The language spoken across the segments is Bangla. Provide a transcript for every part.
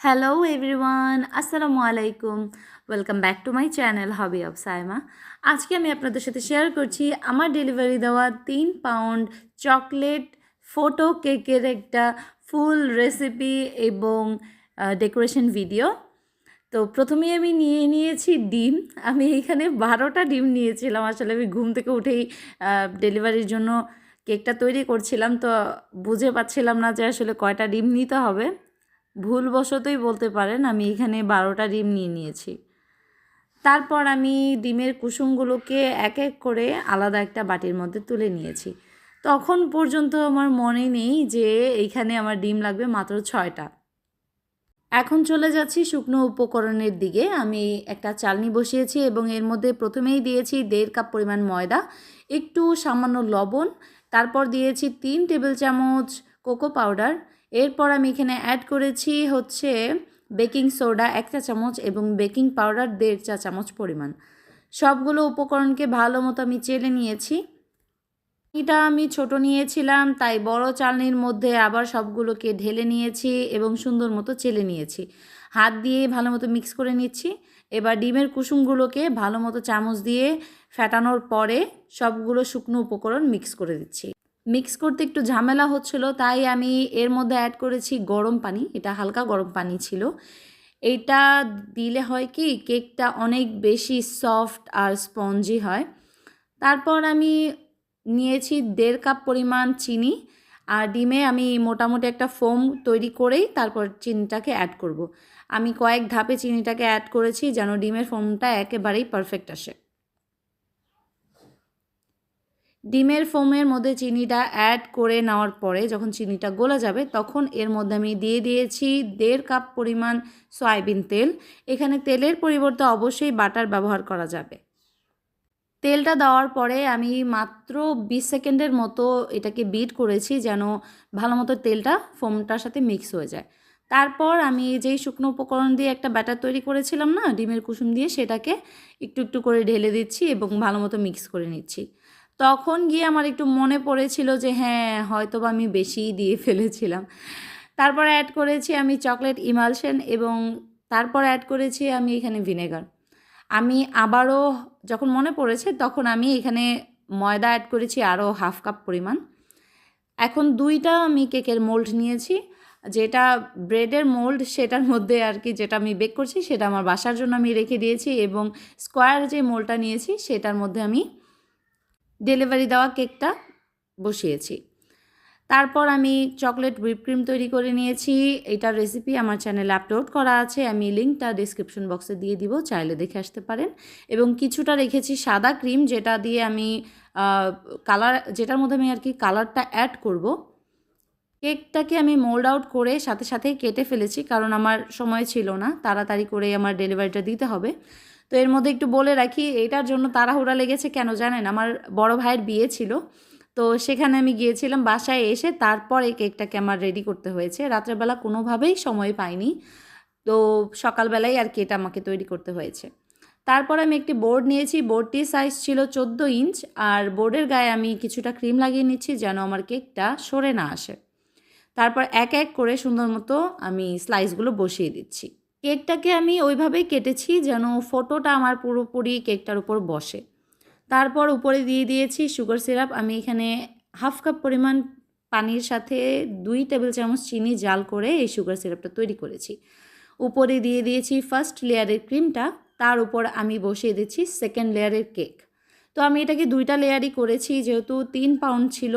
হ্যালো এভরিওয়ান, আসসালামু আলাইকুম। Welcome back to my channel hobby of Saima. আজকে আমি আপনাদের সাথে শেয়ার করছি আমার ডেলিভারি দেওয়া 3 পাউন্ড চকলেট ফটো কেকের একটা ফুল রেসিপি এবং ডেকোরেশন ভিডিও। তো প্রথমেই আমি নিয়েছি ডিম। আমি এখানে 12টা ডিম নিয়েছিলাম। আসলে আমি ঘুম থেকে উঠেই ডেলিভারির জন্য কেকটা তৈরি করছিলাম, তো বুঝে পাচ্ছিলাম না যে আসলে কয়টা ডিম নিতে হবে। ভুলবশতই বলতে পারেন, আমি এখানে 12টা ডিম নিয়েছি। তারপর আমি ডিমের কুসুমগুলোকে এক এক করে আলাদা একটা বাটির মধ্যে তুলে নিয়েছি। তখন পর্যন্ত আমার মনে নেই যে এইখানে আমার ডিম লাগবে মাত্র 6টা। এখন চলে যাচ্ছি শুকনো উপকরণের দিকে। আমি একটা চালনি বসিয়েছি এবং এর মধ্যে প্রথমেই দিয়েছি 1.5 কাপ পরিমাণ ময়দা, একটু সামান্য লবণ, তারপর দিয়েছি 3 টেবিল চামচ কোকো পাউডার। এরপর আমি এখানে অ্যাড করেছি বেকিং সোডা 1 চা চামচ এবং বেকিং পাউডার 1.5 চা চামচ পরিমাণ। সবগুলো উপকরণকে ভালো মতো আমি চেলে নিয়েছি। এটা আমি ছোট নিয়েছিলাম, তাই বড় চালনির মধ্যে আবার সবগুলোকে ঢেলে নিয়েছি এবং সুন্দর মতো চেলে নিয়েছি। হাত দিয়ে ভালো মতো মিক্স করে নিচ্ছি। এবার ডিমের কুসুমগুলোকে ভালো মতো চামচ দিয়ে ফেটানোর পরে সবগুলো শুকনো উপকরণ মিক্স করে দিচ্ছি। মিক্স করতে একটু ঝামেলা হচ্ছিল, তাই আমি এর মধ্যে অ্যাড করেছি গরম পানি। এটা হালকা গরম পানি ছিল। এইটা দিলে হয় কি, কেকটা অনেক বেশি সফট আর স্পঞ্জি হয়। তারপর আমি নিয়েছি 1.5 কাপ পরিমাণ চিনি, আর ডিমে আমি মোটামুটি একটা ফোম তৈরি করেই তারপর চিনিটাকে অ্যাড করব। আমি কয়েক ধাপে চিনিটাকে অ্যাড করেছি যেন ডিমের ফোমটা একেবারেই পারফেক্ট আসে। ডিমের ফোমের মধ্যে চিনিটা অ্যাড করে নেওয়ার পরে যখন চিনিটা গলে যাবে, তখন এর মধ্যে আমি দিয়ে দিয়েছি 1.5 কাপ পরিমাণ সয়াবিন তেল। এখানে তেলের পরিবর্তে অবশ্যই বাটার ব্যবহার করা যাবে। তেলটা দেওয়ার পরে আমি মাত্র 20 সেকেন্ডের মতো এটাকে বিট করেছি যেন ভালো মতো তেলটা ফোমটার সাথে মিক্স হয়ে যায়। তারপর আমি যেই শুকনো উপকরণ দিয়ে একটা ব্যাটার তৈরি করেছিলাম না, ডিমের কুসুম দিয়ে, সেটাকে একটু একটু করে ঢেলে দিচ্ছি এবং ভালো মতো মিক্স করে নিচ্ছি। তখন গিয়ে আমার একটু মনে পড়েছিল যে হ্যাঁ, হয়তোবা আমি বেশিই দিয়ে ফেলেছিলাম। তারপর অ্যাড করেছি আমি চকলেট ইমালশন এবং তারপর অ্যাড করেছি আমি এখানে ভিনেগার। আমি আবারও যখন মনে পড়েছে তখন আমি এখানে ময়দা অ্যাড করেছি আরও 1/2 কাপ পরিমাণ। এখন 2টা আমি কেকের মোল্ড নিয়েছি। যেটা ব্রেডের মোল্ড সেটার মধ্যে আর কি, যেটা আমি বেক করছি সেটা আমার বাসার জন্য আমি রেখে দিয়েছি, এবং স্কোয়ার যে মোল্ডটা নিয়েছি সেটার মধ্যে আমি ডেলিভারি দেওয়া কেকটা বসিয়েছি। তারপর আমি চকলেট হুইপ ক্রিম তৈরি করে নিয়েছি। এটার রেসিপি আমার চ্যানেলে আপলোড করা আছে, আমি লিঙ্কটা ডিসক্রিপশন বক্সে দিয়ে দিব, চাইলে দেখে আসতে পারেন। এবং কিছুটা রেখেছি সাদা ক্রিম, যেটা দিয়ে আমি কালার, যেটার মধ্যে আমি আর কি কালারটা অ্যাড করব। কেকটাকে আমি মোল্ড আউট করে সাথে সাথেই কেটে ফেলেছি, কারণ আমার সময় ছিল না, তাড়াতাড়ি করে আমার ডেলিভারিটা দিতে হবে। তো এর মধ্যে একটু বলে রাখি, এটার জন্য তাড়াহুড়া লেগেছে কেন জানেন? আমার বড় ভাইয়ের বিয়ে ছিল, তো সেখানে আমি গিয়েছিলাম। বাসায় এসে তারপর এই কেকটাকে আমার রেডি করতে হয়েছে। রাত্রেবেলা কোনোভাবেই সময় পাইনি, তো সকালবেলাই আর কি এটা আমাকে তৈরি করতে হয়েছে। তারপর আমি একটি বোর্ড নিয়েছি। বোর্ডটির সাইজ ছিল 14 ইঞ্চ, আর বোর্ডের গায়ে আমি কিছুটা ক্রিম লাগিয়ে নিচ্ছি যেন আমার কেকটা সরে না আসে। তারপর এক এক করে সুন্দর মতো আমি স্লাইসগুলো বসিয়ে দিচ্ছি। কেকটাকে আমি ওইভাবেই কেটেছি যেন ফটোটা আমার পুরোপুরি কেকটার উপর বসে। তারপর উপরে দিয়ে দিয়েছি সুগার সিরাপ। আমি এখানে 1/2 কাপ পরিমাণ পানির সাথে 2 টেবিল চামচ চিনি জাল করে এই সুগার সিরাপটা তৈরি করেছি। উপরে দিয়ে দিয়েছি ফার্স্ট লেয়ারের ক্রিমটা, তার উপর আমি বসিয়ে দিচ্ছি সেকেন্ড লেয়ারের কেক। তো আমি এটাকে 2টা লেয়ারই করেছি, যেহেতু 3 পাউন্ড ছিল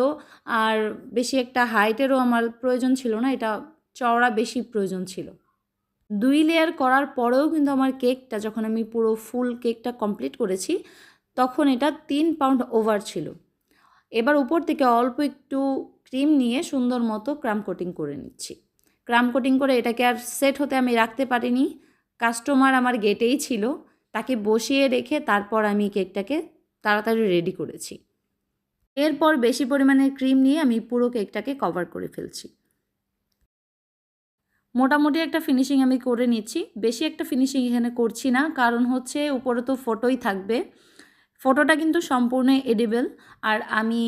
আর বেশি একটা হাইটেরও আমার প্রয়োজন ছিল না, এটা চওড়া বেশি প্রয়োজন ছিল। 2 লেয়ার করার পরেও কিন্তু আমার কেকটা, যখন আমি পুরো ফুল কেকটা কমপ্লিট করেছি, তখন এটা 3 পাউন্ড ওভার ছিল। এবার উপর থেকে অল্প একটু ক্রিম নিয়ে সুন্দর মতো ক্রাম কোটিং করে নিচ্ছি। ক্রাম কোটিং করে এটাকে আর সেট হতে আমি রাখতে পারিনি। কাস্টমার আমার গেটেই ছিল, তাকে বসিয়ে রেখে তারপর আমি কেকটাকে তাড়াতাড়ি রেডি করেছি। এরপর বেশি পরিমাণের ক্রিম নিয়ে আমি পুরো কেকটাকে কভার করে ফেলছি। মোটামুটি একটা ফিনিশিং আমি করে নিচ্ছি। বেশি একটা ফিনিশিং এখানে করছি না, কারণ হচ্ছে উপরে তো ফটোই থাকবে। ফটোটা কিন্তু সম্পূর্ণ এডিবল, আর আমি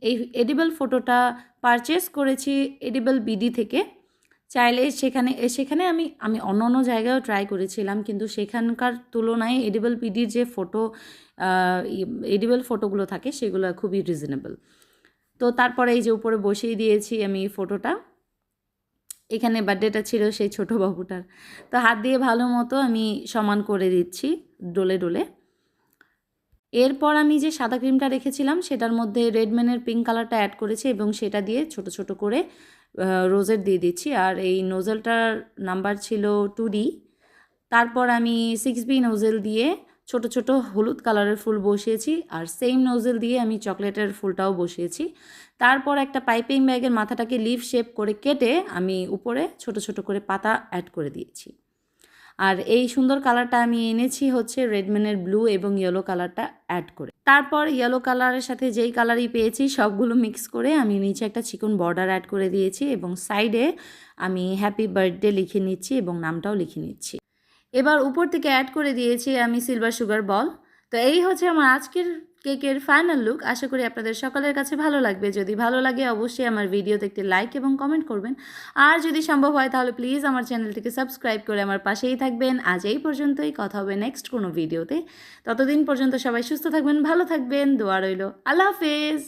এই এডিবল ফটোটা পারচেস করেছি এডিবল বিডি থেকে। চাইলে সেখানে আমি অন্য জায়গায়ও ট্রাই করেছিলাম, কিন্তু সেখানকার তুলনায় এডিবল পিডির যে এডিবল ফটোগুলো থাকে সেগুলো খুবই রিজনেবল। তো তারপরে এই যে উপরে বসিয়ে দিয়েছি আমি ফটোটা। এখানে বার্থডেটা ছিল সেই ছোটো বাবুটার। তো হাত দিয়ে ভালো মতো আমি সমান করে দিচ্ছি ডলে ডলে। এরপর আমি যে সাদা ক্রিমটা রেখেছিলাম সেটার মধ্যে রেডম্যানের পিঙ্ক কালারটা অ্যাড করেছি এবং সেটা দিয়ে ছোট ছোট করে রোজেট দিয়ে দিচ্ছি। আর এই নোজেলটার নাম্বার ছিল 2D। তারপর আমি 6B নোজেল দিয়ে ছোট ছোট হলুদ কালারের ফুল বসিয়েছি, আর সেম নোজেল দিয়ে আমি চকলেটের ফুলটাও বসিয়েছি। তারপর একটা পাইপিং ব্যাগের মাথাটাকে লিভ শেপ করে কেটে আমি উপরে ছোট ছোট করে পাতা অ্যাড করে দিয়েছি। আর এই সুন্দর কালারটা আমি এনেছি হচ্ছে রেডম্যানের ব্লু এবং ইয়েলো কালারটা অ্যাড করে। তারপর ইয়েলো কালারের সাথে যেই কালারই পেয়েছি সবগুলো মিক্স করে আমি নিচে একটা চিকন বর্ডার অ্যাড করে দিয়েছি এবং সাইডে আমি হ্যাপি বার্থডে লিখে নিচ্ছি এবং নামটাও লিখে নিচ্ছি। এবার উপর থেকে অ্যাড করে দিয়েছি আমি সিলভার সুগার বল। তো এই হচ্ছে আমার আজকের কেকের ফাইনাল লুক। আশা করি আপনাদের সকলের কাছে ভালো লাগবে। যদি ভালো লাগে অবশ্যই আমার ভিডিওতে একটি লাইক এবং কমেন্ট করবেন। আর যদি সম্ভব হয় তাহলে প্লিজ আমার চ্যানেলটিকে সাবস্ক্রাইব করে আমার পাশেই থাকবেন। আজ এই পর্যন্তই, কথা হবে নেক্সট কোনো ভিডিওতে। ততদিন পর্যন্ত সবাই সুস্থ থাকবেন, ভালো থাকবেন, দোয়া রইল। আল্লাহ হাফেজ।